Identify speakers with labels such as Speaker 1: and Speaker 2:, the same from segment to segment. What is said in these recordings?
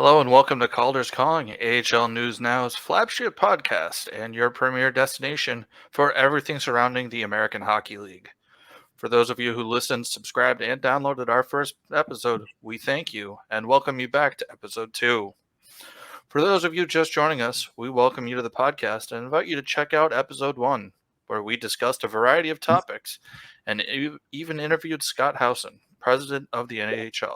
Speaker 1: Hello and welcome to Calder's Calling, AHL News Now's flagship podcast and your premier destination for everything surrounding the American Hockey League. For those of you who listened, subscribed, and downloaded our first episode, we thank you and welcome you back to episode 2. For those of you just joining us, we welcome you to the podcast and invite you to check out episode 1, where we discussed a variety of topics and even interviewed Scott Howson, president of the NHL.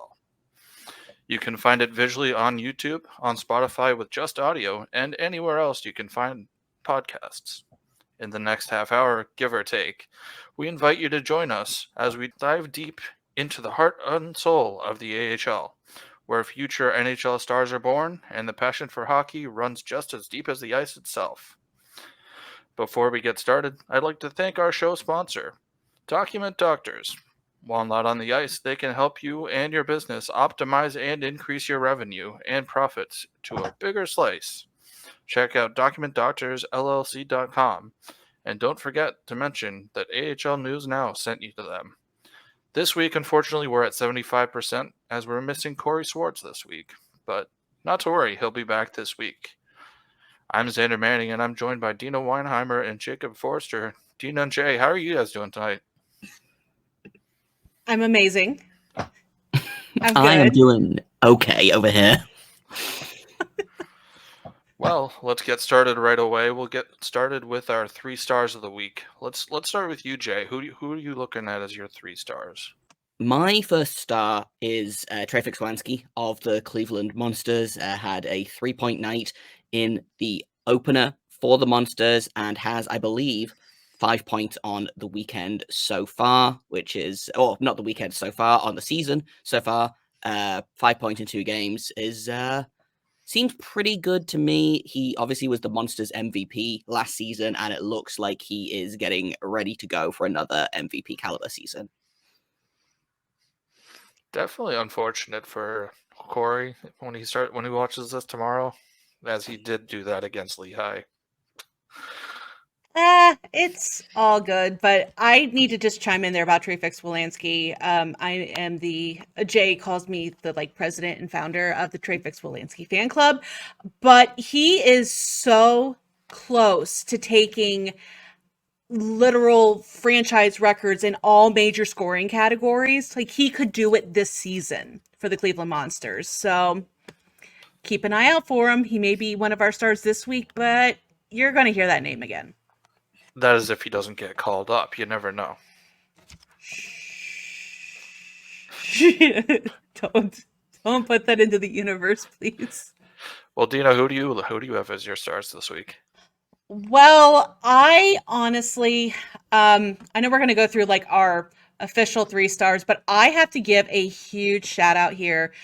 Speaker 1: You can find it visually on YouTube, on Spotify with just audio, and anywhere else you can find podcasts. In the next half hour, give or take, we invite you to join us as we dive deep into the heart and soul of the AHL, where future NHL stars are born and the passion for hockey runs just as deep as the ice itself. Before we get started, I'd like to thank our show sponsor, Document Doctors. While not on the ice, they can help you and your business optimize and increase your revenue and profits to a bigger slice. Check out documentdoctorsllc.com and don't forget to mention that AHL News Now sent you to them. This week, unfortunately, we're at 75% as we're missing Corey Swartz this week, but not to worry, he'll be back this week. I'm Zander Manning and I'm joined by Deana Weinheimer and Jakob Forster. Deana and Jay, how are you guys doing tonight?
Speaker 2: I'm amazing.
Speaker 3: I am doing okay over here.
Speaker 1: Well, let's get started right away. We'll get started with our 3 stars of the week. Let's start with you, Jay. Who are you looking at as your 3 stars?
Speaker 3: My first star is Trey Fix-Wolansky of the Cleveland Monsters. Had a 3-point night in the opener for the Monsters and has, I believe, 5 points on the weekend so far, which is, or not the weekend so far, on the season so far. 5 points in 2 games is seems pretty good to me. He obviously was the Monsters MVP last season, and it looks like he is getting ready to go for another MVP caliber season.
Speaker 1: Definitely unfortunate for Corey when he watches this tomorrow, as he did do that against Lehigh.
Speaker 2: It's all good, but I need to just chime in there about Trey Fix-Wolansky. I am Jay calls me the president and founder of the Trey Fix-Wolansky fan club, but he is so close to taking literal franchise records in all major scoring categories. Like, he could do it this season for the Cleveland Monsters. So keep an eye out for him. He may be one of our stars this week, but you're going to hear that name again.
Speaker 1: That is if he doesn't get called up. You never know.
Speaker 2: Don't put that into the universe, please.
Speaker 1: Well, Deana, who do you have as your stars this week?
Speaker 2: Well, I honestly, I know we're going to go through our official 3 stars, but I have to give a huge shout out here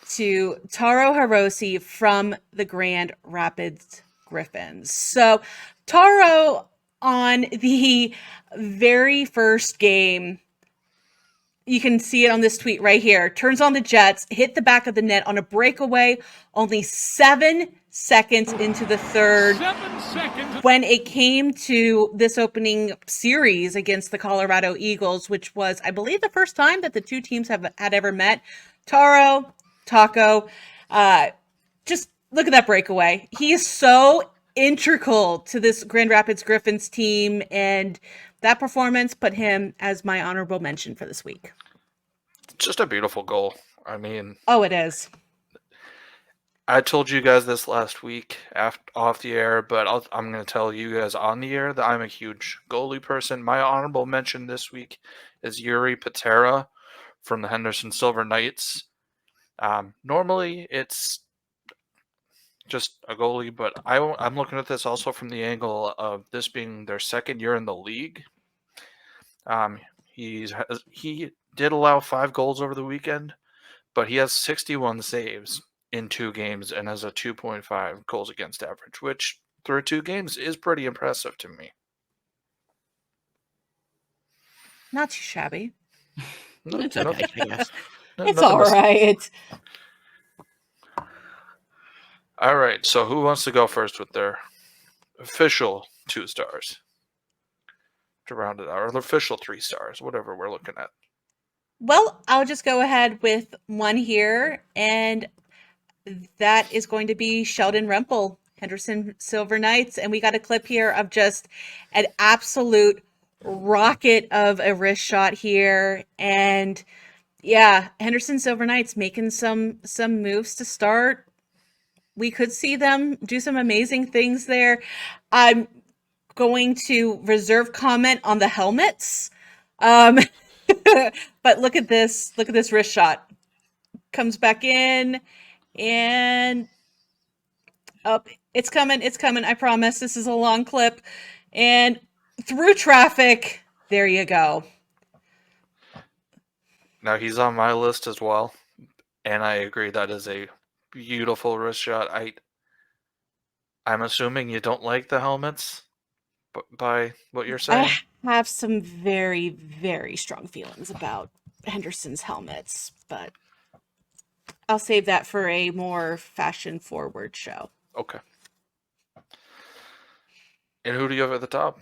Speaker 2: to Taro Hirose from the Grand Rapids Griffins. So Taro, on the very first game, you can see it on this tweet right here, turns on the Jets, hit the back of the net on a breakaway, only 7 seconds into the third.
Speaker 4: 7 seconds.
Speaker 2: When it came to this opening series against the Colorado Eagles, which was, I believe, the first time that the 2 teams had ever met, Taco, just look at that breakaway. He is so integral to this Grand Rapids Griffins team, and that performance put him as my honorable mention for this week.
Speaker 1: Just a beautiful goal. I mean...
Speaker 2: Oh, it is.
Speaker 1: I told you guys this last week off the air, but I'm going to tell you guys on the air that I'm a huge goalie person. My honorable mention this week is Jiri Patera from the Henderson Silver Knights. Normally, it's just a goalie, but I'm looking at this also from the angle of this being their second year in the league. He did allow 5 goals over the weekend, but he has 61 saves in 2 games and has a 2.5 goals against average, which through 2 games is pretty impressive to me.
Speaker 2: Not too shabby.
Speaker 3: It's okay, I guess.
Speaker 2: It's all right.
Speaker 1: All right, so who wants to go first with their official 2 stars to round it out, or the official 3 stars, whatever we're looking at?
Speaker 2: Well, I'll just go ahead with one here, and that is going to be Sheldon Rempal, Henderson Silver Knights. And we got a clip here of just an absolute rocket of a wrist shot here. And yeah, Henderson Silver Knights making some moves to start. We could see them do some amazing things there. I'm going to reserve comment on the helmets. But look at this. Look at this wrist shot. Comes back in and up. It's coming. It's coming. I promise. This is a long clip. And through traffic. There you go.
Speaker 1: Now he's on my list as well. And I agree that is a beautiful wrist shot. I'm assuming you don't like the helmets by what you're saying?
Speaker 2: I have some very, very strong feelings about Henderson's helmets, but I'll save that for a more fashion-forward show.
Speaker 1: Okay. And who do you have at the top?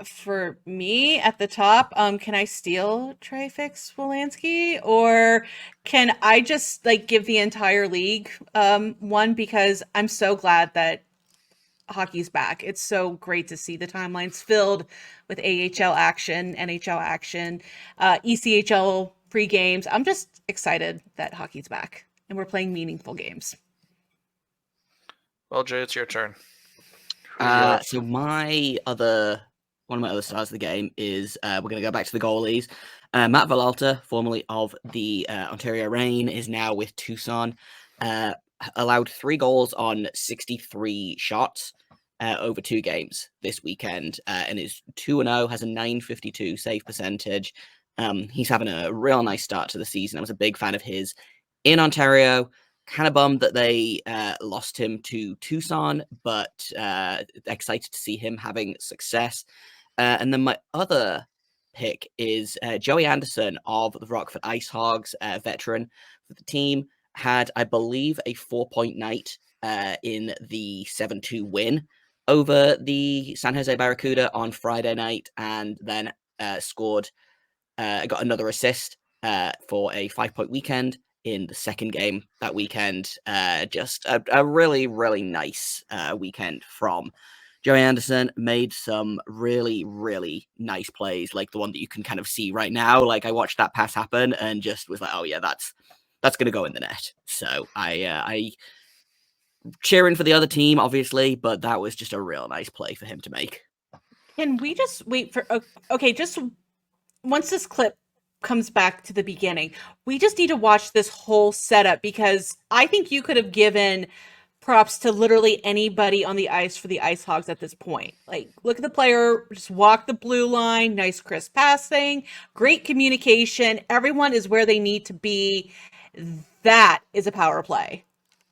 Speaker 2: For me at the top, can I steal Trey Fix-Wolansky, or can I just give the entire league one, because I'm so glad that hockey's back. It's so great to see the timelines filled with AHL action, NHL action, ECHL pre-games. I'm just excited that hockey's back and we're playing meaningful games.
Speaker 1: Well, Jay, it's your turn.
Speaker 3: So one of my other stars of the game is we're going to go back to the goalies. Matt Villalta, formerly of the Ontario Reign, is now with Tucson. Allowed 3 goals on 63 shots over 2 games this weekend, and is 2-0, has a .952 save percentage. He's having a real nice start to the season. I was a big fan of his in Ontario. Kind of bummed that they lost him to Tucson, but excited to see him having success. And then my other pick is Joey Anderson of the Rockford Ice Hogs, veteran for the team. Had, I believe, a 4-point night in the 7-2 win over the San Jose Barracuda on Friday night, and then got another assist for a 5-point weekend in the second game that weekend. Just a really, really nice weekend from Joey Anderson. Made some really, really nice plays, like the one that you can kind of see right now. Like, I watched that pass happen and just was like, oh yeah, that's going to go in the net. So I cheering for the other team, obviously, but that was just a real nice play for him to make.
Speaker 2: Can we just wait for, okay, just once this clip comes back to the beginning, we just need to watch this whole setup, because I think you could have given props to literally anybody on the ice for the Ice Hogs at this point. Like, look at the player, just walk the blue line, nice crisp passing, great communication. Everyone is where they need to be. That is a power play.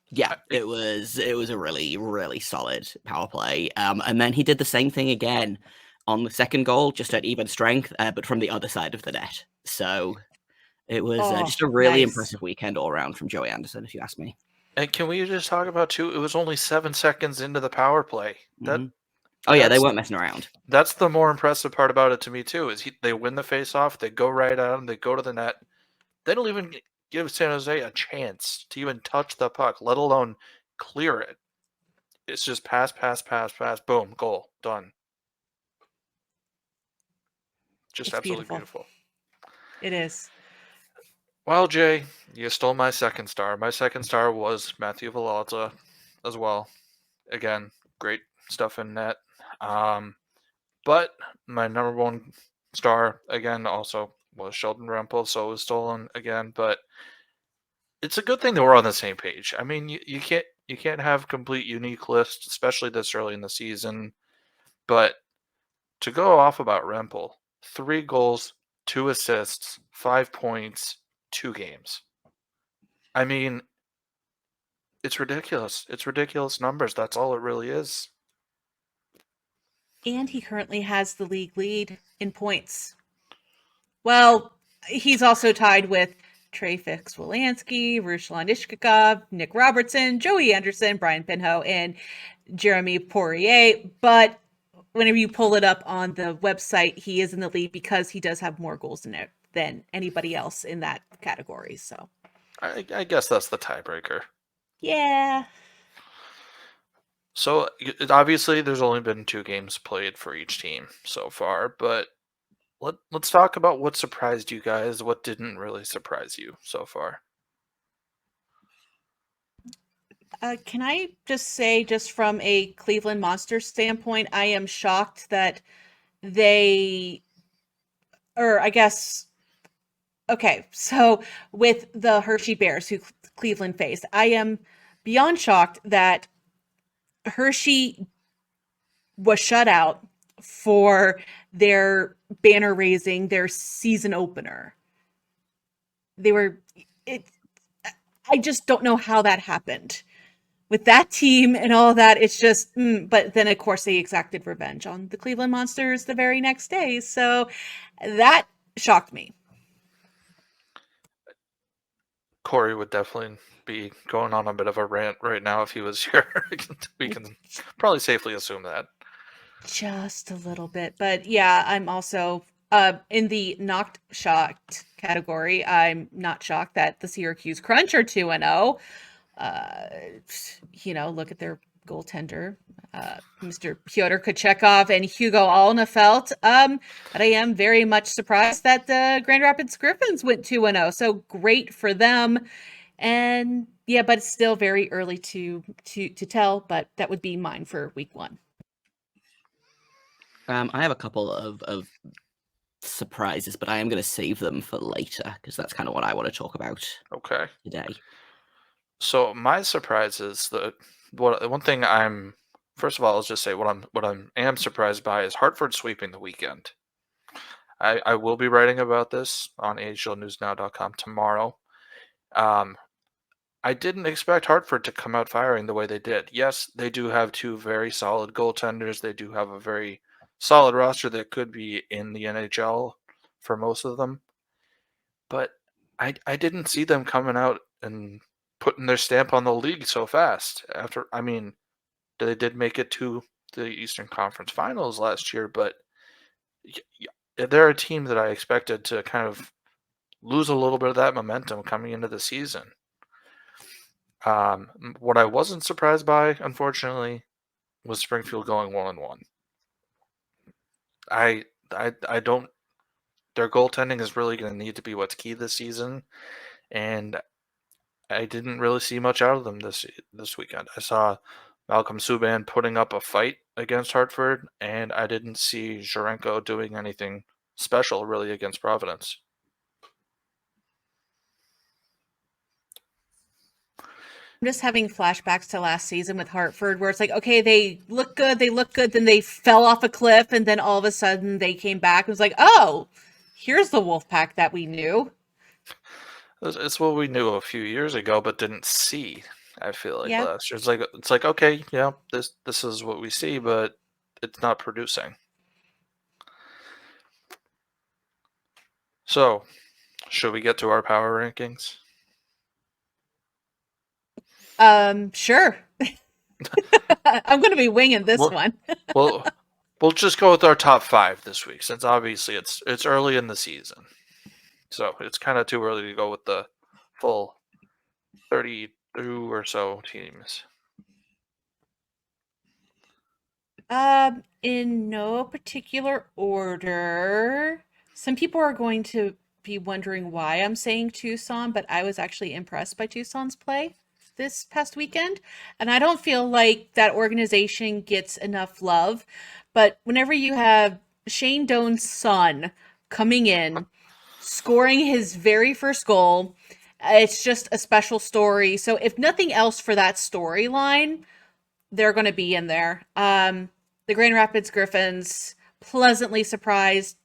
Speaker 3: Yeah, it was a really, really solid power play. And then he did the same thing again on the second goal, just at even strength, but from the other side of the net. So it was just a really impressive weekend all around from Joey Anderson, if you ask me.
Speaker 1: And can we just talk about, too, it was only 7 seconds into the power play.
Speaker 3: Oh, yeah, they weren't messing around.
Speaker 1: That's the more impressive part about it to me, too, is they win the face-off, they go right at him, they go to the net. They don't even give San Jose a chance to even touch the puck, let alone clear it. It's just pass, boom, goal, done. Just it's absolutely beautiful.
Speaker 2: It is.
Speaker 1: Well, Jay, you stole my second star. My second star was Matthew Villalta as well. Again, great stuff in net. But my number one star, again, also was Sheldon Rempal, so it was stolen again. But it's a good thing that we're on the same page. I mean, you can't have complete unique lists, especially this early in the season. But to go off about Rempal, 3 goals, 2 assists, 5 points, 2 games. I mean, it's ridiculous. It's ridiculous numbers. That's all it really is.
Speaker 2: And he currently has the league lead in points. Well, he's also tied with Trey Fix-Wolansky, Ruslan Ishkakov, Nick Robertson, Joey Anderson, Brian Pinho, and Jeremy Poirier. But whenever you pull it up on the website, he is in the lead because he does have more goals in it than anybody else in that category. So
Speaker 1: I guess that's the tiebreaker.
Speaker 2: Yeah.
Speaker 1: So obviously, there's only been 2 games played for each team so far, but let's talk about what surprised you guys. What didn't really surprise you so far?
Speaker 2: Can I just say, just from a Cleveland Monsters standpoint, I am shocked that they, or I guess, okay, so with the Hershey Bears who Cleveland faced, I am beyond shocked that Hershey was shut out for their banner raising, their season opener. They were, it, I just don't know how that happened. With that team and all that, it's just, but then of course they exacted revenge on the Cleveland Monsters the very next day. So that shocked me.
Speaker 1: Corey would definitely be going on a bit of a rant right now if he was here. We can probably safely assume that.
Speaker 2: Just a little bit. But yeah, I'm also in the not shocked category. I'm not shocked that the Syracuse Crunch are 2-0. Look at their goaltender, Mr. Pyotr Kochekov and Hugo Alnefelt. But I am very much surprised that the Grand Rapids Griffins went 2-0. So great for them. And yeah, but it's still very early to tell, but that would be mine for week 1.
Speaker 3: I have a couple of surprises, but I am going to save them for later because that's kind of what I want to talk about
Speaker 1: Okay.
Speaker 3: today.
Speaker 1: So my surprise is one thing first of all, I'll just say what I am surprised by is Hartford sweeping the weekend. I will be writing about this on ahlnewsnow.com tomorrow. I didn't expect Hartford to come out firing the way they did. Yes, they do have 2 very solid goaltenders. They do have a very solid roster that could be in the NHL for most of them. But I didn't see them coming out and putting their stamp on the league so fast. They did make it to the Eastern Conference Finals last year, but they're a team that I expected to kind of lose a little bit of that momentum coming into the season. What I wasn't surprised by, unfortunately, was Springfield going 1-1. I don't. Their goaltending is really going to need to be what's key this season, and I didn't really see much out of them this weekend. I saw Malcolm Subban putting up a fight against Hartford, and I didn't see Zherenko doing anything special really against Providence.
Speaker 2: I'm just having flashbacks to last season with Hartford where it's like, okay, they look good, then they fell off a cliff, and then all of a sudden they came back. It was like, oh, here's the Wolfpack that we knew.
Speaker 1: It's what we knew a few years ago, but didn't see. I feel like
Speaker 2: Yeah.
Speaker 1: last year, it's like okay, yeah, this is what we see, but it's not producing. So, should we get to our power rankings?
Speaker 2: Sure. I'm going to be winging this one.
Speaker 1: We'll just go with our top 5 this week, since obviously it's early in the season. So it's kind of too early to go with the full 32 or so teams.
Speaker 2: In no particular order. Some people are going to be wondering why I'm saying Tucson, but I was actually impressed by Tucson's play this past weekend. And I don't feel like that organization gets enough love. But whenever you have Shane Doan's son coming in, scoring his very first goal, it's just a special story. So if nothing else for that storyline, they're going to be in there. The Grand Rapids Griffins, pleasantly surprised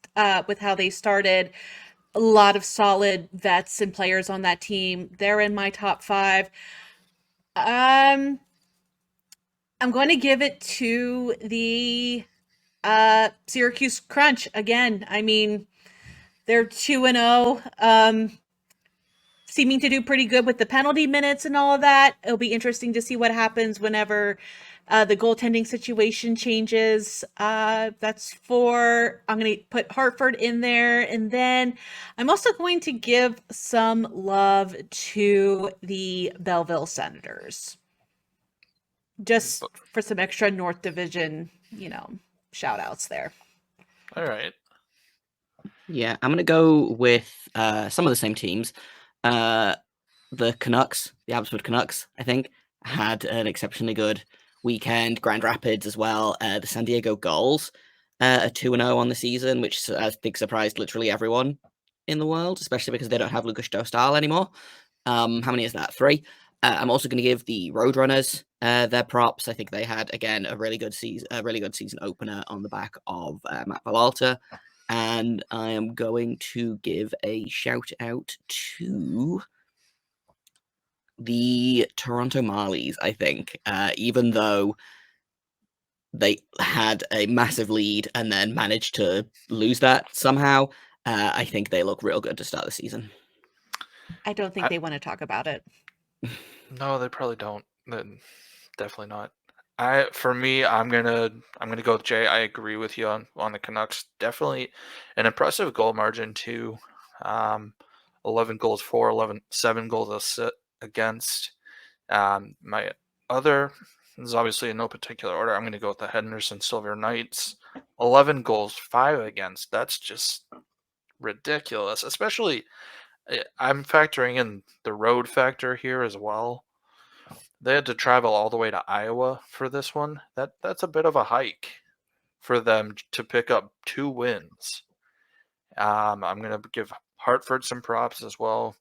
Speaker 2: with how they started. A lot of solid vets and players on that team. They're in my top 5. I'm going to give it to the Syracuse Crunch again. I mean, they're 2-0. seeming to do pretty good with the penalty minutes and all of that. It'll be interesting to see what happens whenever the goaltending situation changes. I'm going to put Hartford in there. And then I'm also going to give some love to the Belleville Senators. Just for some extra North Division, shout outs there.
Speaker 1: All right.
Speaker 3: Yeah, I'm going to go with some of the same teams. The Canucks, the Abbotsford Canucks, I think, had an exceptionally good weekend. Grand Rapids as well. The San Diego Gulls, a 2-0 on the season, which I think surprised literally everyone in the world, especially because they don't have Lucas Dostal anymore. How many is that? 3. I'm also going to give the Roadrunners their props. I think they had, again, a really good season opener on the back of Matt Villalta. And I am going to give a shout out to the Toronto Marlies, I think, even though they had a massive lead and then managed to lose that somehow. I think they look real good to start the season.
Speaker 2: I don't think they want to talk about it.
Speaker 1: No, they probably don't. Definitely not. For me, I'm gonna go with Jay. I agree with you on the Canucks. Definitely an impressive goal margin too. 11 goals for, 7 goals against. My other is obviously in no particular order. I'm going to go with the Henderson Silver Knights. 11 goals, 5 against. That's just ridiculous. Especially, I'm factoring in the road factor here as well. They had to travel all the way to Iowa for this one. That's a bit of a hike for them to pick up 2 wins. I'm going to give Hartford some props as well.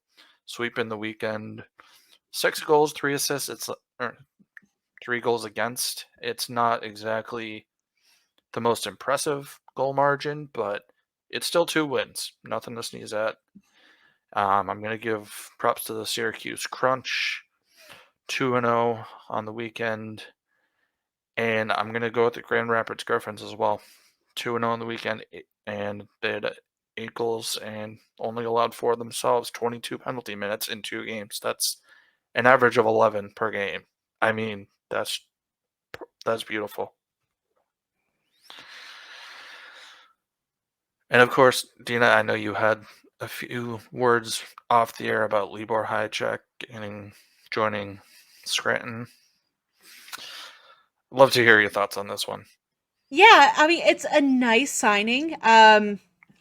Speaker 1: Sweeping the weekend. 6 goals, 3 assists. 3 goals against. It's not exactly the most impressive goal margin, but it's still 2 wins. Nothing to sneeze at. I'm going to give props to the Syracuse Crunch. 2-0 on the weekend. And I'm going to go with the Grand Rapids Griffins as well. 2-0 on the weekend. And they had 8 goals and only allowed 4 themselves. 22 penalty minutes in 2 games. That's an average of 11 per game. I mean, that's beautiful. And of course, Deana, I know you had a few words off the air about Libor Hajek and joining Scranton. Love to hear your thoughts on this one.
Speaker 2: Yeah, I mean, it's a nice signing. I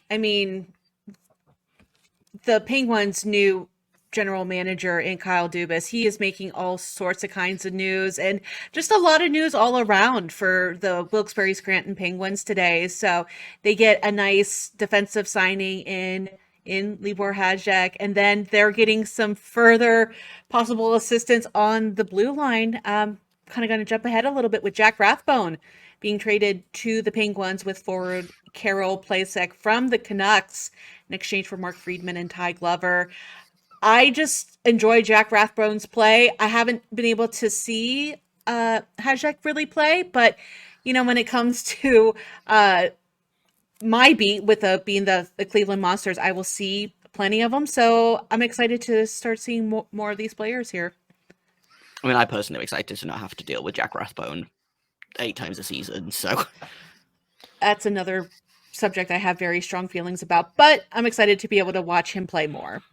Speaker 2: mean, the Penguins' new general manager in Kyle Dubas, he is making all sorts of kinds of news and just a lot of news all around for the Wilkes-Barre Scranton Penguins today. So they get a nice defensive signing in Libor Hajek, and then they're getting some further possible assistance on the blue line. Kind of going to jump ahead a little bit with Jack Rathbone being traded to the Penguins with forward Carol Plasek from the Canucks in exchange for Mark Friedman and Ty Glover. I just enjoy Jack Rathbone's play. I haven't been able to see Hajek really play, but when it comes to my beat with being the Cleveland Monsters, I will see plenty of them. So I'm excited to start seeing more of these players here.
Speaker 3: I mean, I personally am excited to not have to deal with Jack Rathbone 8 times a season. So
Speaker 2: that's another subject I have very strong feelings about, but I'm excited to be able to watch him play more.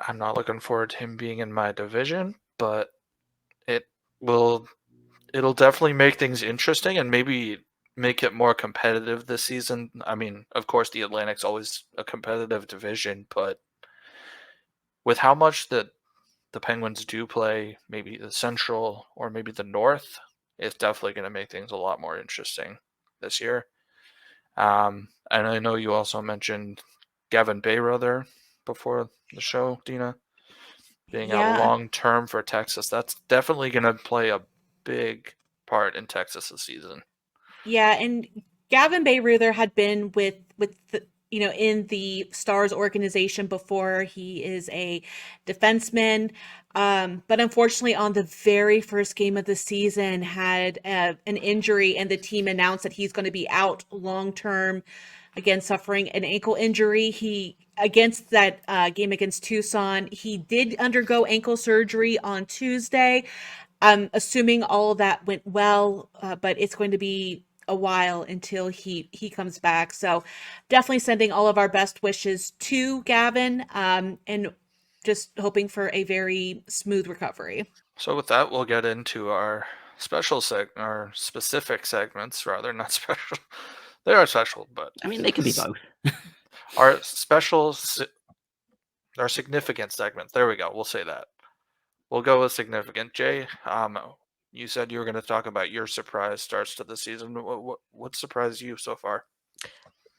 Speaker 1: I'm not looking forward to him being in my division, but it'll definitely make things interesting and maybe make it more competitive this season. I mean, of course, the Atlantic's always a competitive division, but with how much that the Penguins do play, maybe the Central or maybe the North, it's definitely going to make things a lot more interesting this year. And I know you also mentioned Gavin Bayreuther before the show, Deana, being out long-term for Texas. That's definitely going to play a big part in Texas this season.
Speaker 2: Yeah, and Gavin Bayreuther had been with the, in the Stars organization before. He is a defenseman, but unfortunately on the very first game of the season had an injury, and the team announced that he's going to be out long-term again, suffering an ankle injury. He, against that game against Tucson, he did undergo ankle surgery on Tuesday. I'm assuming all of that went well, but it's going to be a while until he comes back. So definitely sending all of our best wishes to Gavin, and just hoping for a very smooth recovery.
Speaker 1: So with that, we'll get into our our specific segments, rather, not special. They are special, but
Speaker 3: I mean, they can be both.
Speaker 1: our our significant segments. There we go. We'll say that. We'll go with significant. Jay, you said you were going to talk about your surprise starts to the season. What surprised you so far?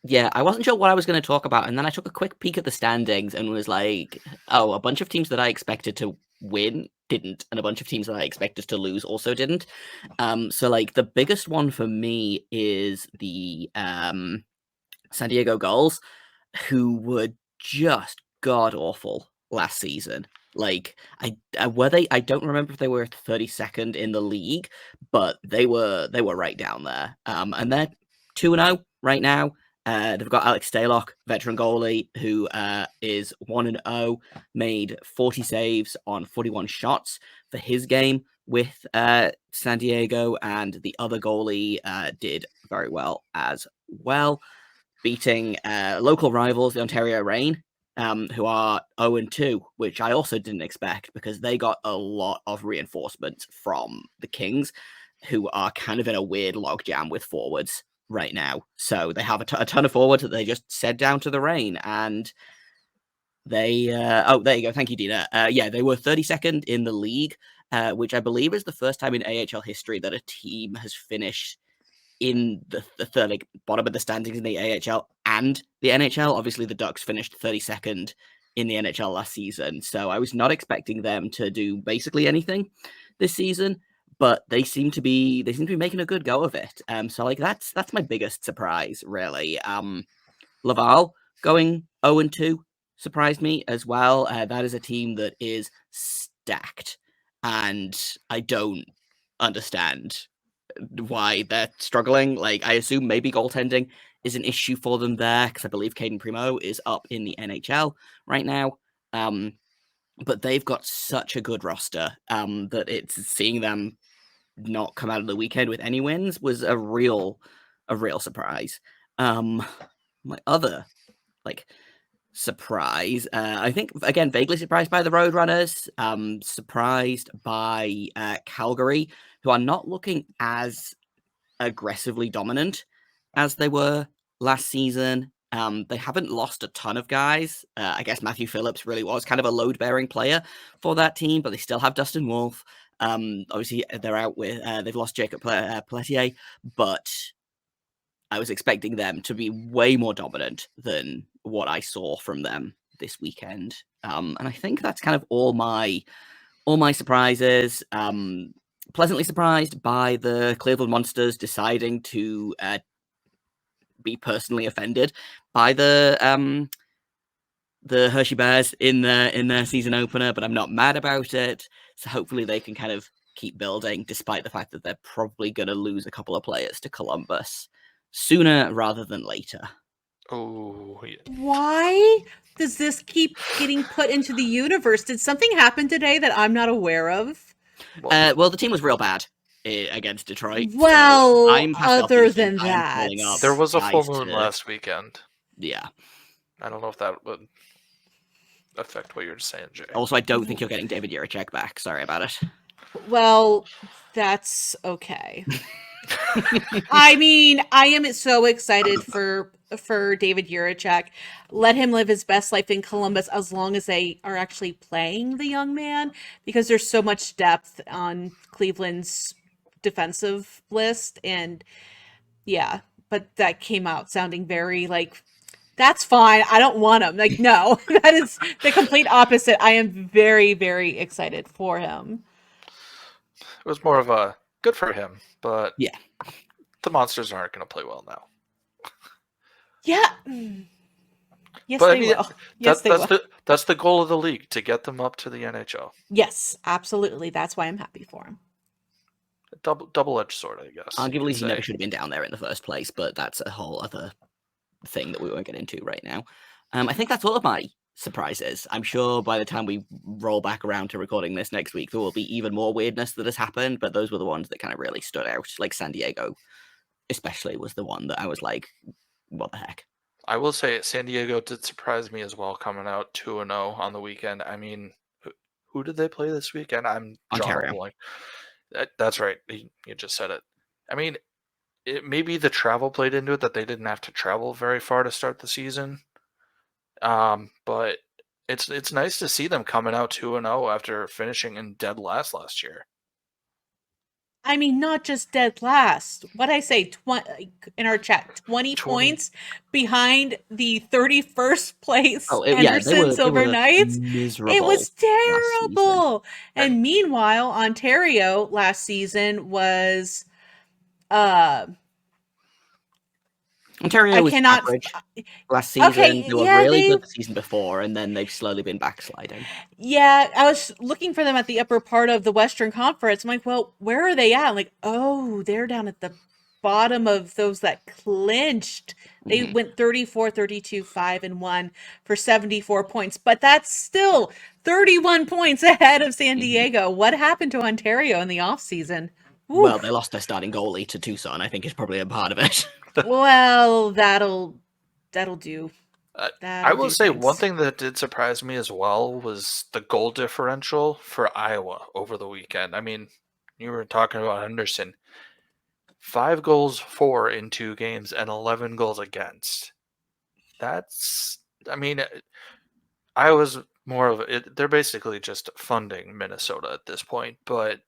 Speaker 3: Yeah, I wasn't sure what I was going to talk about, and then I took a quick peek at the standings and was like, oh, a bunch of teams that I expected to win didn't, and a bunch of teams that I expected to lose also didn't. So like the biggest one for me is the San Diego Gulls, who were just god awful last season. Like I don't remember if they were 32nd in the league, but they were right down there. And they're 2-0 right now. They've got Alex Stalock, veteran goalie, who is 1-0, made 40 saves on 41 shots for his game with San Diego, and the other goalie did very well as well, beating local rivals, the Ontario Reign, who are 0-2, which I also didn't expect because they got a lot of reinforcements from the Kings, who are kind of in a weird logjam with forwards right now. So they have a ton of forwards that they just sent down to the Reign, and they there you go, thank you, Deana. Yeah, they were 32nd in the league, which I believe is the first time in AHL history that a team has finished in the third, like, bottom of the standings in the AHL and the NHL. Obviously the Ducks finished 32nd in the NHL last season, so I was not expecting them to do basically anything this season, but they seem to be making a good go of it. So like that's my biggest surprise, really. Laval going 0-2 surprised me as well. That is a team that is stacked, and I don't understand why they're struggling. Like, I assume maybe goaltending is an issue for them there, because I believe Caden Primo is up in the NHL right now. But they've got such a good roster that it's seeing them not come out of the weekend with any wins was a real surprise. My other surprise, I think, again, vaguely surprised by the Roadrunners, surprised by Calgary, who are not looking as aggressively dominant as they were last season. They haven't lost a ton of guys. I guess Matthew Phillips really was kind of a load-bearing player for that team, but they still have Dustin Wolf. Obviously, they're out with they've lost Jacob Pelletier, but I was expecting them to be way more dominant than what I saw from them this weekend. And I think that's kind of all my surprises. Pleasantly surprised by the Cleveland Monsters deciding to be personally offended by the Hershey Bears in their season opener, but I'm not mad about it. So hopefully they can kind of keep building, despite the fact that they're probably going to lose a couple of players to Columbus sooner rather than later.
Speaker 1: Oh, yeah.
Speaker 2: Why does this keep getting put into the universe? Did something happen today that I'm not aware of?
Speaker 3: Well, the team was real bad against Detroit.
Speaker 2: Well,
Speaker 3: so I'm
Speaker 2: other than that,
Speaker 1: there was a full moon last weekend.
Speaker 3: Yeah.
Speaker 1: I don't know if that would affect what you're saying, Jay.
Speaker 3: Also, I don't think you're getting David Jiricek back. Sorry about it.
Speaker 2: Well, that's okay. I mean, I am so excited for David Jiricek. Let him live his best life in Columbus as long as they are actually playing the young man, because there's so much depth on Cleveland's defensive list. And yeah, but that came out sounding very like, that's fine, I don't want him. Like, no, that is the complete opposite. I am very, very excited for him.
Speaker 1: It was more of a good for him, but
Speaker 3: yeah,
Speaker 1: the Monsters aren't going to play well now.
Speaker 2: Yeah. Yes,
Speaker 1: but
Speaker 2: they
Speaker 1: I mean,
Speaker 2: will. Yes, they will.
Speaker 1: That's the goal of the league, to get them up to the NHL.
Speaker 2: Yes, absolutely. That's why I'm happy for him.
Speaker 1: Double-edged sword, I guess.
Speaker 3: Arguably, he never should have been down there in the first place, but that's a whole other thing that we won't get into right now. I think that's all of my surprises. I'm sure by the time we roll back around to recording this next week, there will be even more weirdness that has happened, but those were the ones that kind of really stood out. Like San Diego especially was the one that I was like, what the heck?
Speaker 1: I will say San Diego did surprise me as well, coming out 2-0 on the weekend. I mean, who did they play this weekend? I'm
Speaker 3: Ontario.
Speaker 1: That's right. You just said it. I mean, maybe the travel played into it, that they didn't have to travel very far to start the season. But it's nice to see them coming out 2-0 after finishing in dead last year.
Speaker 2: I mean, not just dead last. What I say, in our chat, 20 points behind the 31st place Anderson Silver Knights.
Speaker 3: Miserable.
Speaker 2: It was terrible. And meanwhile, Ontario last season was
Speaker 3: Ontario was average last season.
Speaker 2: Okay,
Speaker 3: they were really good the season before, and then they've slowly been backsliding.
Speaker 2: Yeah, I was looking for them at the upper part of the Western Conference. I'm like, well, where are they at? I'm like, oh, they're down at the bottom of those that clinched. They went 34, 32, 5-1 for 74 points, but that's still 31 points ahead of San Diego. What happened to Ontario in the offseason?
Speaker 3: Well, they lost their starting goalie to Tucson, I think is probably a part of it.
Speaker 2: Well, that'll do.
Speaker 1: I will say one thing that did surprise me as well was the goal differential for Iowa over the weekend. I mean, you were talking about Henderson. 5 goals for in 2 games and 11 goals against. That's, I mean, Iowa's more of it. They're basically just funding Minnesota at this point, but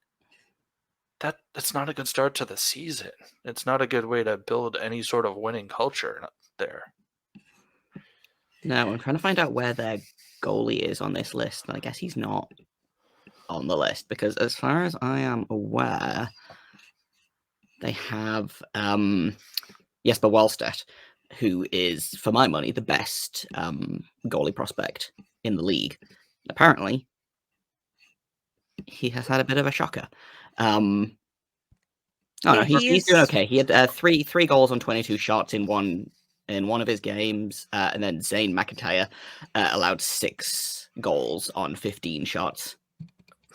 Speaker 1: that's not a good start to the season. It's not a good way to build any sort of winning culture there.
Speaker 3: No, I'm trying to find out where their goalie is on this list. I guess he's not on the list because, as far as I am aware, they have Jesper Wallstedt, who is, for my money, the best goalie prospect in the league. Apparently, he has had a bit of a shocker. No, he's doing okay. He had three goals on 22 shots in one of his games, and then Zane McIntyre allowed 6 goals on 15 shots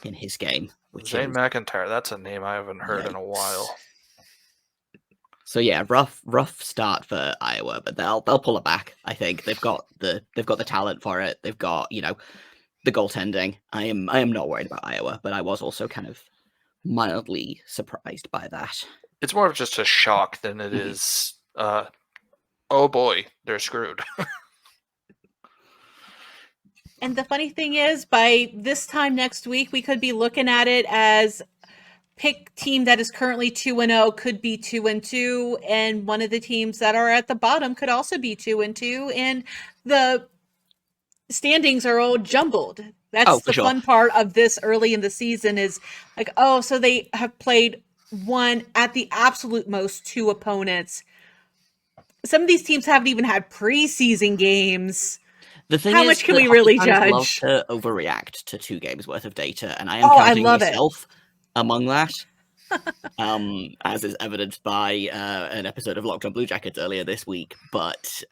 Speaker 3: in his game.
Speaker 1: Zane McIntyre, that's a name I haven't heard in a while.
Speaker 3: So yeah, rough start for Iowa, but they'll pull it back. I think they've got the talent for it. They've got the goaltending. I am not worried about Iowa, but I was also kind of mildly surprised by that.
Speaker 1: It's more of just a shock than it is. Oh boy, they're screwed.
Speaker 2: And the funny thing is, by this time next week, we could be looking at it as pick team that is currently 2-0 could be 2-2, and one of the teams that are at the bottom could also be 2-2, and the standings are all jumbled. That's the fun part of this early in the season is like, oh, so they have played one at the absolute most 2 opponents. Some of these teams haven't even had preseason games.
Speaker 3: The thing
Speaker 2: How much can we really judge?
Speaker 3: Love to overreact to 2 games worth of data, and I am counting myself among that, as is evidenced by an episode of Locked On Blue Jackets earlier this week. But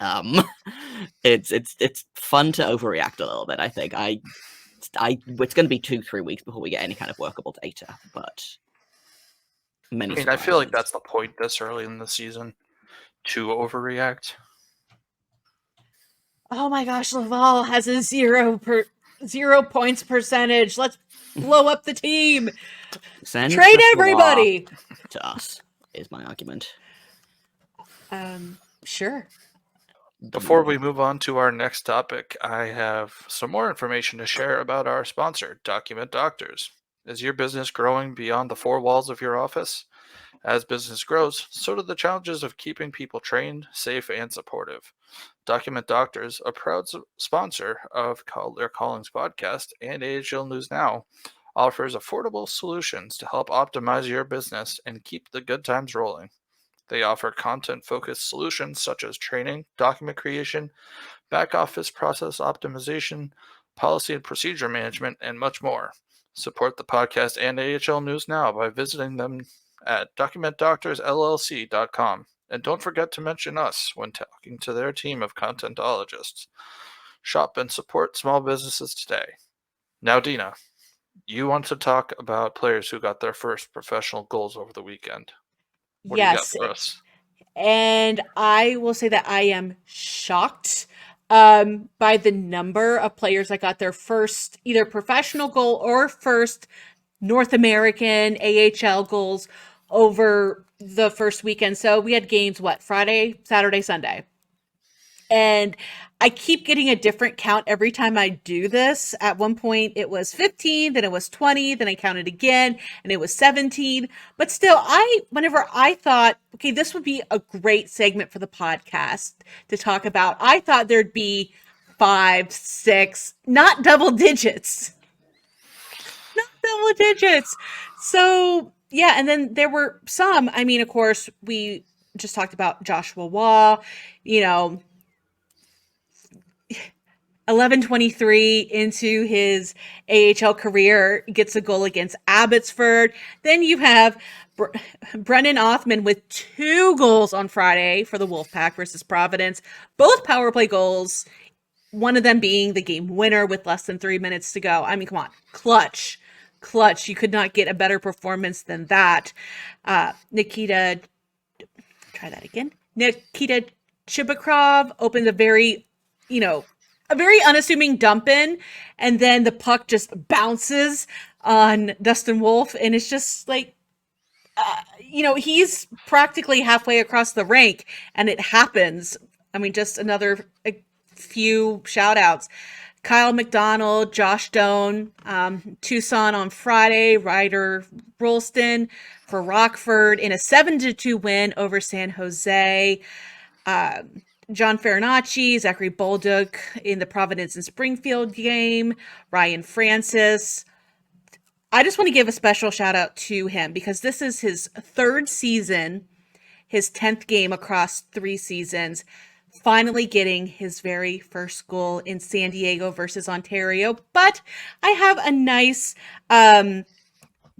Speaker 3: it's fun to overreact a little bit. I think it's going to be 2-3 weeks before we get any kind of workable data. But
Speaker 1: I feel like that's the point this early in the season, to overreact.
Speaker 2: Oh my gosh, Laval has a 0 points percentage. Let's blow up the team. Trade everybody
Speaker 3: to us is my argument.
Speaker 2: Sure.
Speaker 1: Before we move on to our next topic, I have some more information to share about our sponsor, Document Doctors. Is your business growing beyond the 4 walls of your office? As business grows, so do the challenges of keeping people trained, safe, and supportive. Document Doctors, a proud sponsor of Calder Callings Podcast and AHL News Now, offers affordable solutions to help optimize your business and keep the good times rolling. They offer content-focused solutions such as training, document creation, back-office process optimization, policy and procedure management, and much more. Support the podcast and AHL News Now by visiting them at documentdoctorsllc.com. And don't forget to mention us when talking to their team of contentologists. Shop and support small businesses today. Now, Deana, you want to talk about players who got their first professional goals over the weekend. What do you got for us?
Speaker 2: And I will say that I am shocked by the number of players that got their first either professional goal or first North American AHL goals over the first weekend. So we had games, Friday, Saturday, Sunday. And I keep getting a different count every time I do this. At one point it was 15, then it was 20, then I counted again and it was 17. But still, whenever I thought, okay, this would be a great segment for the podcast to talk about, I thought there'd be 5, 6, not double digits. Not double digits. So yeah, and then there were some, I mean, of course, we just talked about Joshua Waugh, 11-23 into his AHL career, gets a goal against Abbotsford. Then you have Brennan Othman with 2 goals on Friday for the Wolfpack versus Providence. Both power play goals, one of them being the game winner with less than 3 minutes to go. I mean, come on, clutch. You could not get a better performance than that. Nikita Chibakrov opened a very unassuming dump in, and then the puck just bounces on Dustin Wolf, and it's just like, he's practically halfway across the rink, and it happens. I mean, just a few shout outs. Kyle McDonald, Josh Doan, Tucson on Friday, Ryder Rolston for Rockford in a 7-2 win over San Jose. John Farinacci, Zachary Bolduc in the Providence and Springfield game, Ryan Francis. I just want to give a special shout out to him because this is his 3rd season, his 10th game across 3 seasons, finally getting his very first goal in San Diego versus Ontario. But I have a nice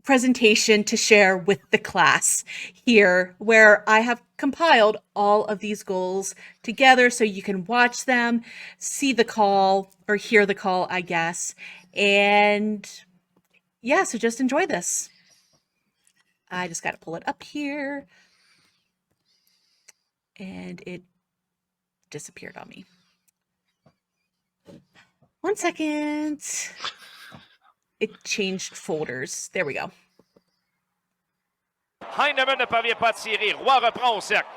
Speaker 2: presentation to share with the class here where I have compiled all of these goals together so you can watch them, see the call, or hear the call, I guess. And yeah, so just enjoy this. I just got to pull it up here. And it disappeared on me. 1 second. It changed folders. There we go.
Speaker 4: Heinemann ne parvient pas à tirer. Roy reprend au cercle.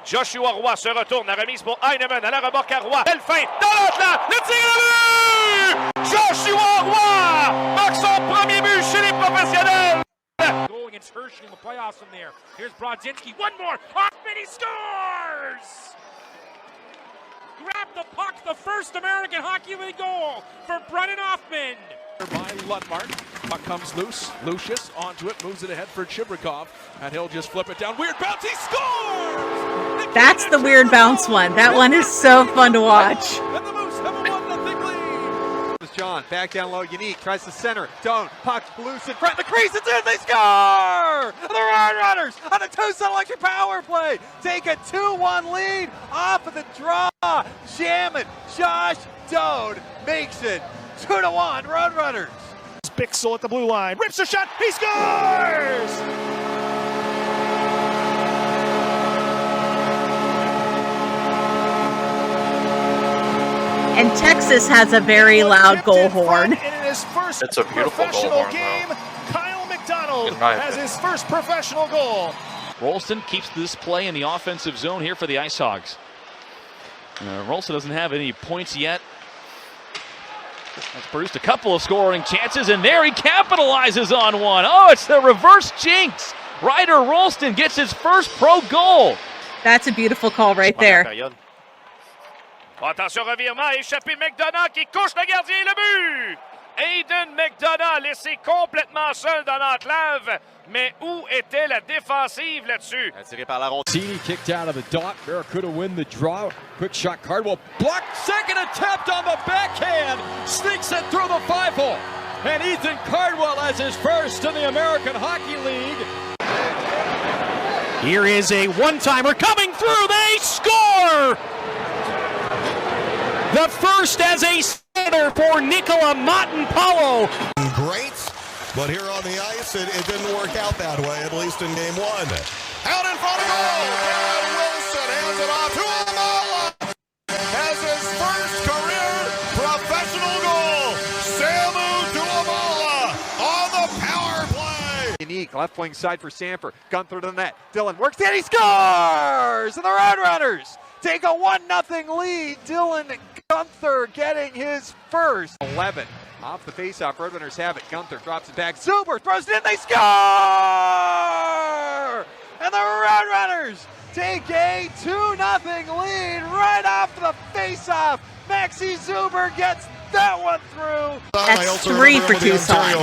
Speaker 4: Joshua Roy se retourne. La remise pour Heinemann. À la remorque à Roy. Belle feinte. Dans l'autre, le tir à but! Joshua Roy marque son premier but chez les professionnels.
Speaker 5: Goal against Hershey in the playoffs from there. Here's Brodzinski. One more. Hoffman, he scores! Grab the puck. The first American Hockey League goal for Brennan Othman.
Speaker 6: By Lundmark. Puck comes loose. Lucius onto it, moves it ahead for Chibrikov, and he'll just flip it down. Weird bounce, he scores!
Speaker 2: That's the weird bounce one. That one is so fun to watch.
Speaker 6: And the Moose have a 1-0 lead.
Speaker 7: John, back down low, Unique, tries to center. Doan, puck loose in front, the crease, it's in, they score! The Roadrunners on a Tucson Electric power play take a 2-1 lead off of the draw. Jamming, Josh Doan makes it 2-1 Roadrunners.
Speaker 5: Bixel at the blue line. Rips a shot. He scores!
Speaker 2: And Texas has a very loud goal horn.
Speaker 1: It's a beautiful goal horn,
Speaker 5: game,
Speaker 1: though.
Speaker 5: Kyle McDonald
Speaker 1: In my
Speaker 5: has
Speaker 1: opinion.
Speaker 5: his first professional goal.
Speaker 8: Rolston keeps this play in the offensive zone here for the Ice Hogs. Rolston doesn't have any points yet. That's produced a couple of scoring chances, and there he capitalizes on one. Oh, it's the reverse jinx. Ryder Rolston gets his first pro goal.
Speaker 2: That's a beautiful call right there.
Speaker 4: Attention, revirement, échappé McDonough qui couche le gardien et le but! Aiden McDonough laissé complètement seul dans l'enclave, mais où était la défensive là-dessus?
Speaker 7: Attiré par la ronde.
Speaker 6: Cini kicked out of the dot. Barracuda win the draw. Quick shot, Cardwell blocked. Second attempt on the backhand. Sneaks it through the 5-hole. And Ethan Cardwell has his first in the American Hockey League.
Speaker 5: Here is a one-timer coming through. They score! The first as a center for Nicola Montenpalo.
Speaker 9: Great, but here on the ice, it didn't work out that way, at least in game one. Out in front of goal, Garrett Wilson hands it off to Amala. Has his first career professional goal. Samu to Amala on the power play.
Speaker 7: Unique, left wing side for Sanford. Gunther to the net. Dylan works in, he scores! And the Roadrunners take a 1-0 lead. Dylan Gunther getting his first. 11. Off the faceoff, Roadrunners have it. Gunther drops it back. Zuber throws it in, they score! And the Roadrunners take a 2-0 lead right off the faceoff. Maxi Zuber gets that one through.
Speaker 2: That's 3 for Tucson.
Speaker 9: He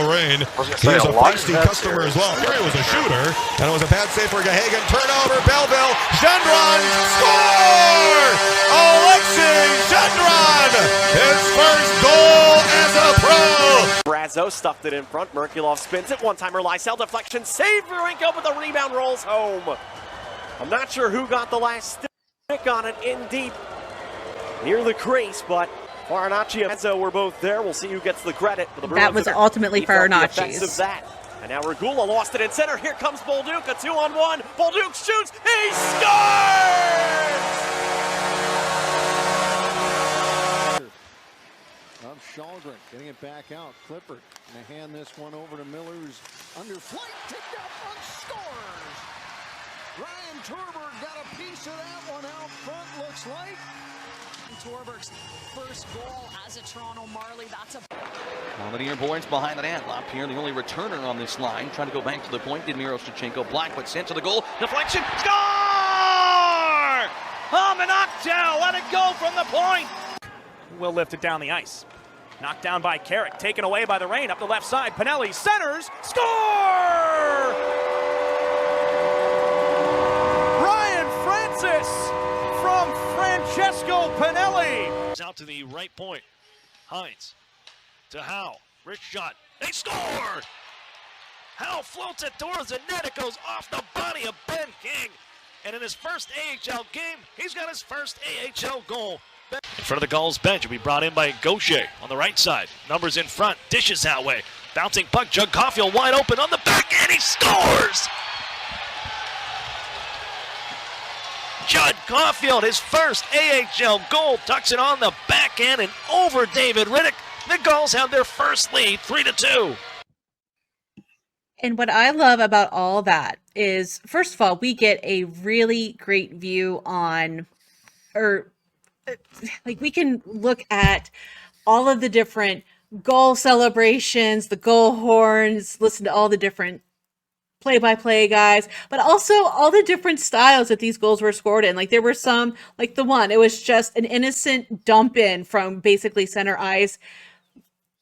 Speaker 9: was a feisty customer as well. Here he was a shooter, and it was a bad save for Gahagan. Turnover, Belleville, Gendron, score! Alexei Gendron, his first goal as a pro.
Speaker 10: Brazo stuffed it in front. Merkulov spins it. One-timer Lysell deflection. Save Varenko, but the rebound rolls home. I'm not sure who got the last stick on it in deep near the crease, but Farinacci and Brazo were both there. We'll see who gets the credit. For the
Speaker 2: that was ultimately Farinacci's.
Speaker 10: And now Regula lost it in center. Here comes Bolduc, a 2-on-1. Bolduc shoots. He scores!
Speaker 11: Shalgren getting it back out. Clifford going to hand this one over to Miller's under flight. Tipped out front, scores! Ryan Torberg got a piece of that one out front, looks like.
Speaker 12: Torberg's first goal as a Toronto Marley. That's a...
Speaker 8: Valadier Boyens behind the net. LaPierre, the only returner on this line. Trying to go back to the point. Did Miroshnichenko. Blackwood sent to the goal. Deflection. Score! Homenaccio let it go from the point.
Speaker 5: Will lift it down the ice. Knocked down by Carrick. Taken away by the rain. Up the left side. Pinelli centers. Score! Ryan Francis from Francesco Pinelli.
Speaker 13: Out to the right point. Hines to Howe. Rich shot. They score! Howe floats it towards the net. It goes off the body of Ben King. And in his first AHL game, he's got his first AHL goal. In front of the Gulls bench, will be brought in by Gaucher on the right side. Numbers in front, dishes that way. Bouncing puck, Jug Caulfield wide open on the back end, he scores! Judd Caulfield, his first AHL goal, tucks it on the back end and over David Riddick. The Gulls have their first lead, 3-2.
Speaker 2: And what I love about all that is, first of all, we get a really great view on, like we can look at all of the different goal celebrations, the goal horns, listen to all the different play-by-play guys, but also all the different styles that these goals were scored in. Like there were some, like the one, it was just an innocent dump in from basically center ice,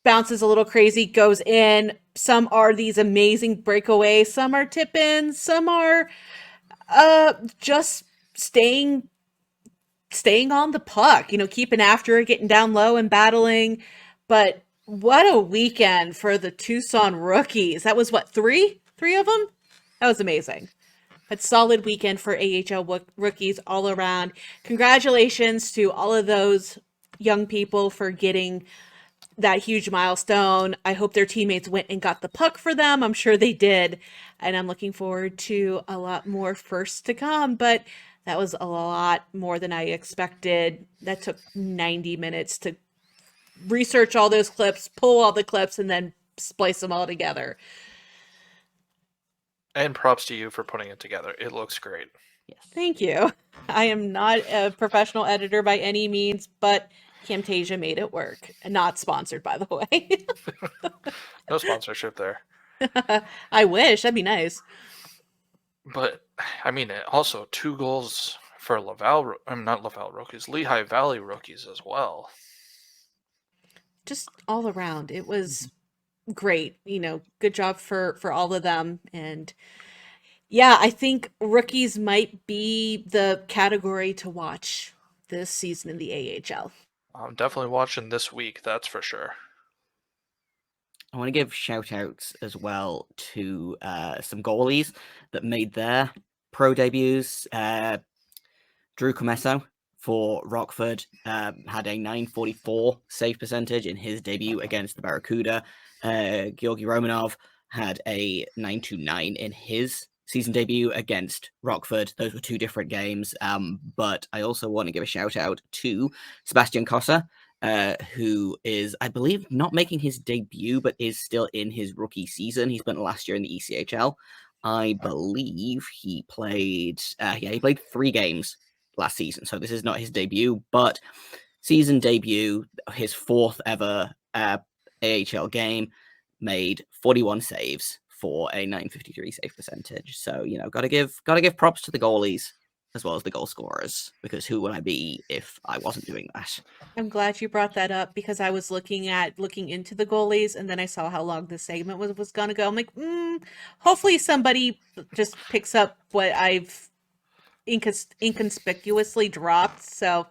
Speaker 2: bounces a little crazy, goes in. Some are these amazing breakaways, some are tip-ins, some are just staying on the puck, keeping after it, getting down low and battling. But what a weekend for the Tucson rookies. That was what, three of them? That was amazing. But solid weekend for AHL rookies all around. Congratulations to all of those young people for getting that huge milestone. I hope their teammates went and got the puck for them. I'm sure they did. And I'm looking forward to a lot more firsts to come. But that was a lot more than I expected. That took 90 minutes to research all those clips, pull all the clips, and then splice them all together.
Speaker 1: And props to you for putting it together. It looks great.
Speaker 2: Yes. Thank you. I am not a professional editor by any means, but Camtasia made it work. Not sponsored, by the way.
Speaker 1: No sponsorship there.
Speaker 2: I wish. That'd be nice.
Speaker 1: But, I mean, also 2 goals for Laval, not Laval rookies, Lehigh Valley rookies as well.
Speaker 2: Just all around. It was great. Good job for all of them. And yeah, I think rookies might be the category to watch this season in the AHL.
Speaker 1: I'm definitely watching this week, that's for sure.
Speaker 3: I want to give shout outs as well to some goalies that made their pro debuts. Drew Comesso for Rockford had a .944 save percentage in his debut against the Barracuda. Georgi Romanov had a .929 in his season debut against Rockford. Those were two different games. But I also want to give a shout out to Sebastian Cossa, who is, I believe, not making his debut, but is still in his rookie season. He spent last year in the ECHL. I believe he played 3 games last season. So this is not his debut, but season debut, his 4th ever AHL game, made 41 saves for a .953 save percentage. So, gotta give props to the goalies as well as the goal scorers, because who would I be if I wasn't doing that?
Speaker 2: I'm glad you brought that up, because I was looking into the goalies, and then I saw how long this segment was going to go. I'm like, hopefully somebody just picks up what I've inconspicuously dropped. So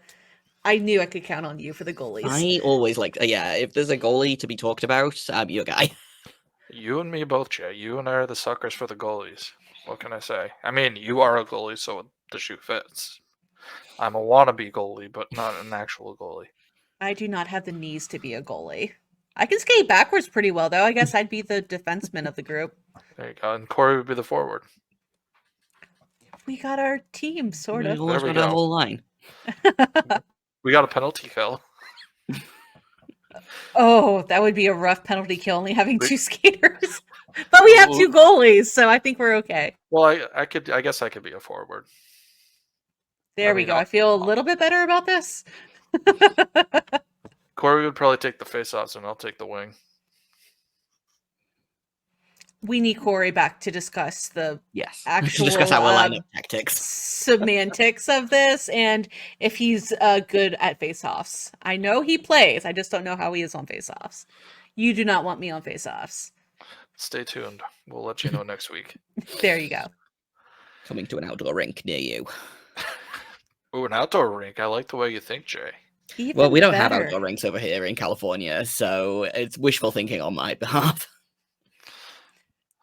Speaker 2: I knew I could count on you for the goalies.
Speaker 3: I always if there's a goalie to be talked about, I'm your guy.
Speaker 1: You and me both, Jay. You and I are the suckers for the goalies. What can I say? I mean, you are a goalie, so the shoe fits. I'm a wannabe goalie, but not an actual goalie.
Speaker 2: I do not have the knees to be a goalie. I can skate backwards pretty well, though. I guess I'd be the defenseman of the group.
Speaker 1: There you go. And Corey would be the forward.
Speaker 2: We got our team, sort of.
Speaker 3: There we go. A whole line.
Speaker 1: We got a penalty kill.
Speaker 2: Oh, that would be a rough penalty kill, only having 2 skaters. But we have 2 goalies, so I think we're okay.
Speaker 1: Well, I guess I could be a forward.
Speaker 2: There we go. I feel a little bit better about this.
Speaker 1: Corey would probably take the face-offs, and I'll take the wing.
Speaker 2: We need Corey back to discuss the actual
Speaker 3: discuss our lineup tactics,
Speaker 2: semantics of this, and if he's good at face-offs. I know he plays. I just don't know how he is on face-offs. You do not want me on face-offs.
Speaker 1: Stay tuned. We'll let you know next week.
Speaker 2: There you go.
Speaker 3: Coming to an outdoor rink near you.
Speaker 1: Ooh, an outdoor rink. I like the way you think, Jay.
Speaker 3: Well, we don't have outdoor rinks over here in California, so it's wishful thinking on my behalf.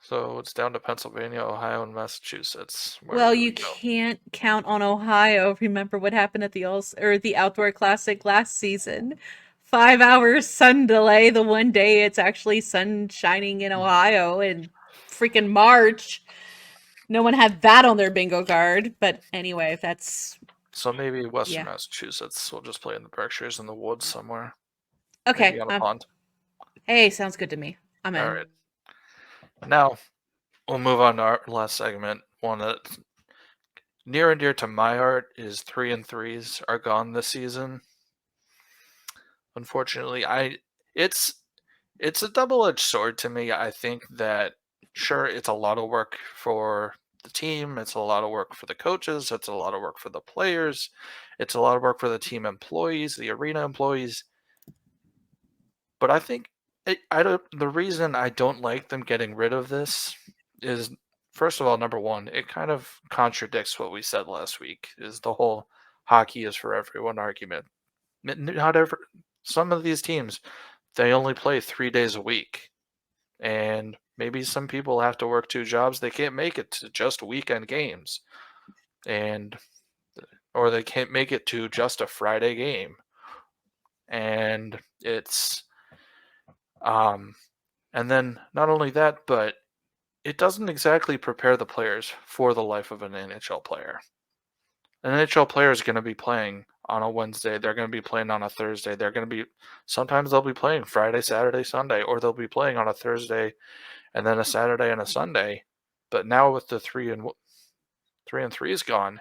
Speaker 1: So it's down to Pennsylvania, Ohio, and Massachusetts.
Speaker 2: Well, you can't count on Ohio. Remember what happened at the Outdoor Classic last season? 5 hours sun delay. The one day it's actually sun shining in Ohio in freaking March. No one had that on their bingo card. But anyway, that's...
Speaker 1: So maybe Western Massachusetts. We'll just play in the Berkshires in the woods somewhere.
Speaker 2: Okay.
Speaker 1: Maybe on a pond.
Speaker 2: Hey, sounds good to me. I'm in.
Speaker 1: All right. Now, we'll move on to our last segment. One that's near and dear to my heart is 3-3s are gone this season. Unfortunately, it's a double-edged sword to me. I think that, sure, it's a lot of work for the team. It's a lot of work for the coaches. It's a lot of work for the players. It's a lot of work for the team employees, the arena employees. But I think the reason I don't like them getting rid of this is, first of all, number one, it kind of contradicts what we said last week, is the whole hockey is for everyone argument. Some of these teams, they only play 3 days a week. And maybe some people have to work 2 jobs. They can't make it to just weekend games. Or they can't make it to just a Friday game. And it's... and then not only that, but it doesn't exactly prepare the players for the life of an NHL player. An NHL player is going to be playing on a Wednesday. They're going to be playing on a Thursday. Sometimes they'll be playing Friday, Saturday, Sunday, or they'll be playing on a Thursday and then a Saturday and a Sunday. But now with the 3-3s gone,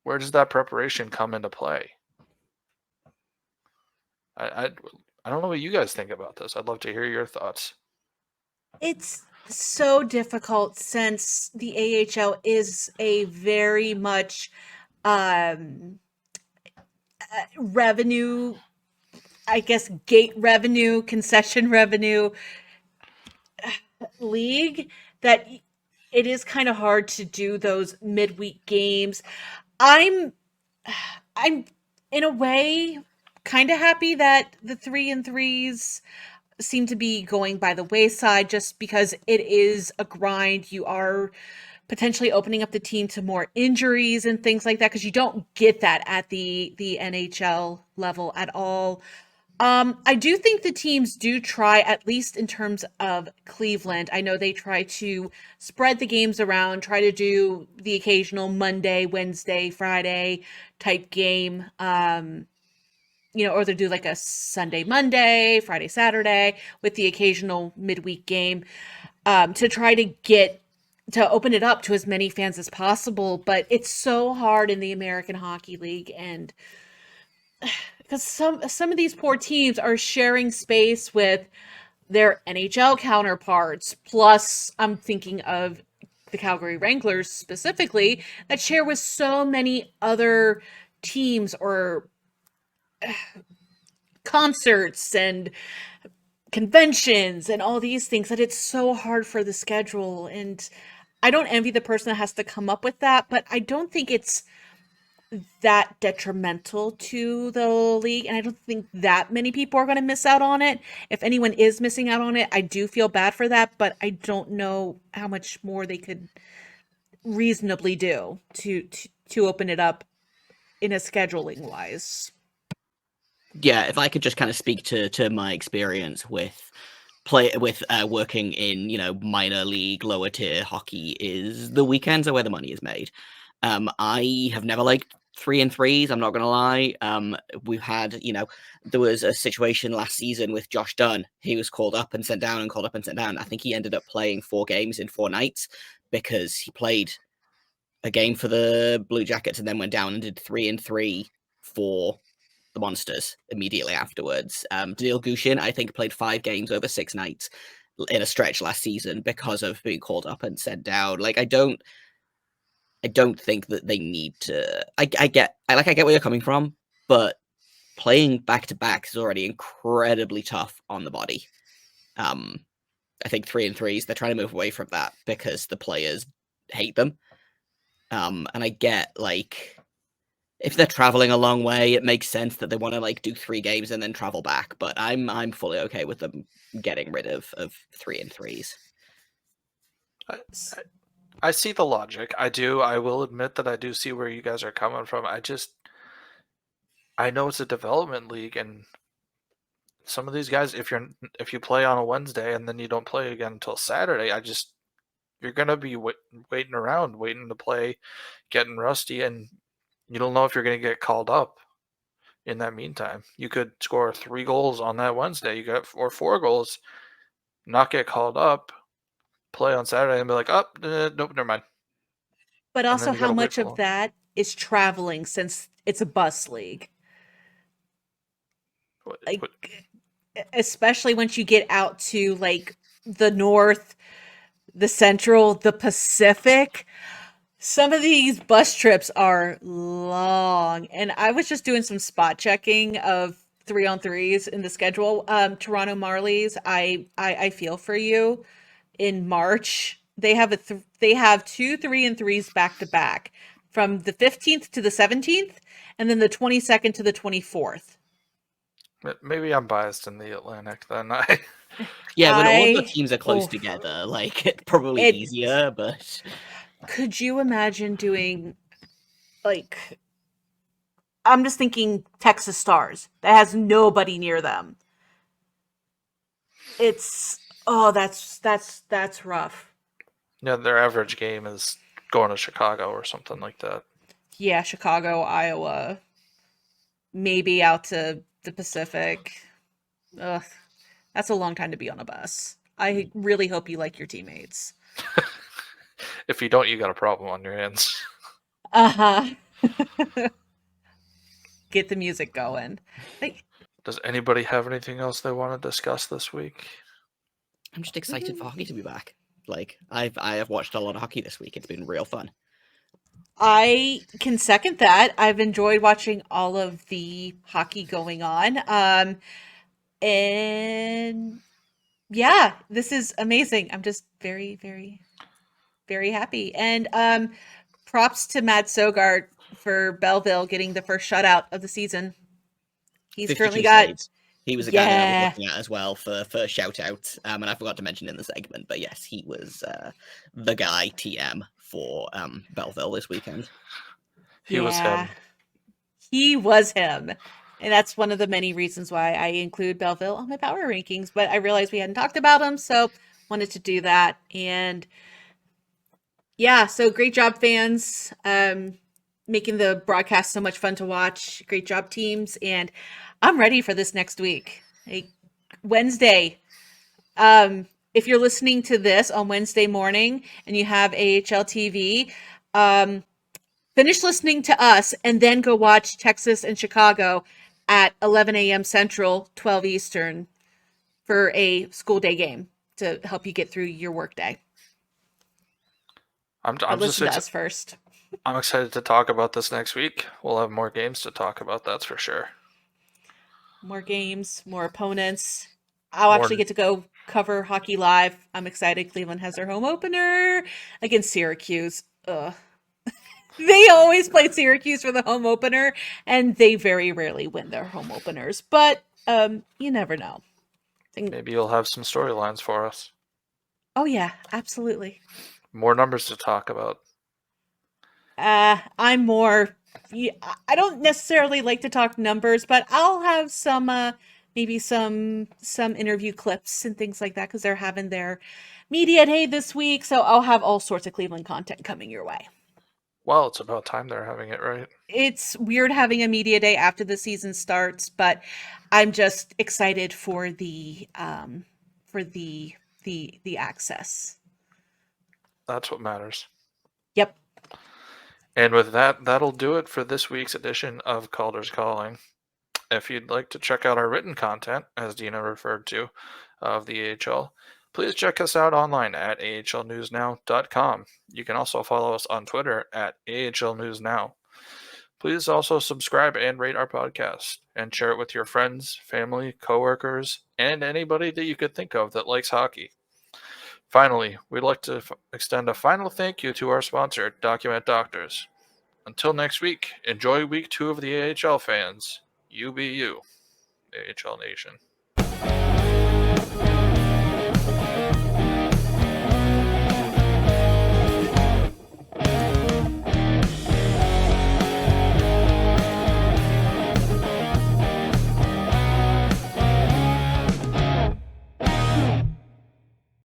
Speaker 1: where does that preparation come into play? I don't know what you guys think about this. I'd love to hear your thoughts.
Speaker 2: It's so difficult since the AHL is a very much revenue, I guess, gate revenue, concession revenue league, that it is kind of hard to do those midweek games. I'm in a way kind of happy that the 3-3s seem to be going by the wayside, just because it is a grind. You are potentially opening up the team to more injuries and things like that, because you don't get that at the NHL level at all. I do think the teams do try, at least in terms of Cleveland. I know they try to spread the games around, try to do the occasional Monday, Wednesday, Friday type game. Or they do like a Sunday, Monday, Friday, Saturday with the occasional midweek game, to try to open it up to as many fans as possible. But it's so hard in the American Hockey League, and because some of these poor teams are sharing space with their NHL counterparts. Plus, I'm thinking of the Calgary Wranglers specifically, that share with so many other teams or concerts and conventions and all these things, that it's so hard for the schedule. And I don't envy the person that has to come up with that, but I don't think it's that detrimental to the league, and I don't think that many people are going to miss out on it. If anyone is missing out on it, I do feel bad for that, but I don't know how much more they could reasonably do to open it up in a scheduling wise.
Speaker 3: Yeah, if I could just kind of speak to my experience with working in minor league, lower tier hockey, is the weekends are where the money is made. I have never liked 3-3s. I'm not going to lie. We've had, there was a situation last season with Josh Dunn. He was called up and sent down and called up and sent down. I think he ended up playing 4 games in 4 nights because he played a game for the Blue Jackets and then went down and did 3-3 for the Monsters immediately afterwards. Daniil Gushin, I think, played 5 games over 6 nights in a stretch last season because of being called up and sent down. Like, I don't think that they need to. I get where you're coming from, but playing back to back is already incredibly tough on the body. I think 3-3s, they're trying to move away from that because the players hate them. And I get, like, if they're traveling a long way, it makes sense that they want to do 3 games and then travel back. But I'm fully okay with them getting rid of 3-3s.
Speaker 1: I see the logic. I do. I will admit that I do see where you guys are coming from. I know it's a development league, and some of these guys, if you play on a Wednesday and then you don't play again until Saturday, you're gonna be waiting around, waiting to play, getting rusty, and you don't know if you're gonna get called up. In that meantime, you could score 3 goals on that Wednesday. Or 4 goals, not get called up, play on Saturday and be like, nope, never mind.
Speaker 2: But also, how much of that is traveling, since it's a bus league? Especially once you get out to the North, the Central, the Pacific, some of these bus trips are long. And I was just doing some spot checking of 3-on-3s in the schedule. Toronto Marlies, I feel for you. In March, they have 2 3-and-3s back to back, from the 15th to the 17th, and then the 22nd to the 24th.
Speaker 1: Maybe I'm biased in the Atlantic then.
Speaker 3: Yeah, when all the teams are close together, it's probably easier. But
Speaker 2: could you imagine doing I'm just thinking Texas Stars that has nobody near them. That's rough.
Speaker 1: Yeah, their average game is going to Chicago or something like that.
Speaker 2: Yeah, Chicago, Iowa, maybe out to the Pacific. Ugh, that's a long time to be on a bus. I really hope you like your teammates.
Speaker 1: If you don't, you got a problem on your hands.
Speaker 2: Get the music going.
Speaker 1: Does anybody have anything else they want to discuss this week?
Speaker 3: I'm just excited for hockey to be back. I have watched a lot of hockey this week. It's been real fun.
Speaker 2: I can second that. I've enjoyed watching all of the hockey going on. And yeah, this is amazing. I'm just very, very, very happy. And props to Matt Sogard for Belleville getting the first shutout of the season. He's currently got
Speaker 3: saves. He was a guy that I was looking at as well for shout out. And I forgot to mention in the segment, but yes, he was the guy TM for Belleville this weekend.
Speaker 1: He was him.
Speaker 2: He was him. And that's one of the many reasons why I include Belleville on my power rankings. But I realized we hadn't talked about him, so wanted to do that. And yeah, so great job, fans. Making the broadcast so much fun to watch. Great job, teams. And I'm ready for this next week. Wednesday. If you're listening to this on Wednesday morning and you have AHL TV, finish listening to us and then go watch Texas and Chicago at 11 a.m. Central, 12 Eastern for a school day game to help you get through your work day.
Speaker 1: I'm
Speaker 2: listen to us first.
Speaker 1: I'm excited to talk about this next week. We'll have more games to talk about, that's for sure.
Speaker 2: More games, more opponents. I'll actually get to go cover hockey live. I'm excited. Cleveland has their home opener against Syracuse. Ugh. They always play Syracuse for the home opener, and they very rarely win their home openers. But you never know.
Speaker 1: Maybe you'll have some storylines for us.
Speaker 2: Oh, yeah, absolutely.
Speaker 1: More numbers to talk about.
Speaker 2: I'm more... I don't necessarily like to talk numbers, but I'll have some... maybe some interview clips and things like that because they're having their media day this week. So I'll have all sorts of Cleveland content coming your way.
Speaker 1: Well, it's about time they're having it, right? It's
Speaker 2: weird having a media day after the season starts, but I'm just excited for the access.
Speaker 1: That's what matters.
Speaker 2: Yep.
Speaker 1: And with that, that'll do it for this week's edition of Calder's Calling. If you'd like to check out our written content, as Deana referred to, of the AHL, please check us out online at ahlnewsnow.com. You can also follow us on Twitter at ahlnewsnow. Please also subscribe and rate our podcast and share it with your friends, family, coworkers, and anybody that you could think of that likes hockey. Finally, we'd like to extend a final thank you to our sponsor, Document Doctors. Until next week, enjoy week 2 of the AHL, fans. You be you, AHL Nation.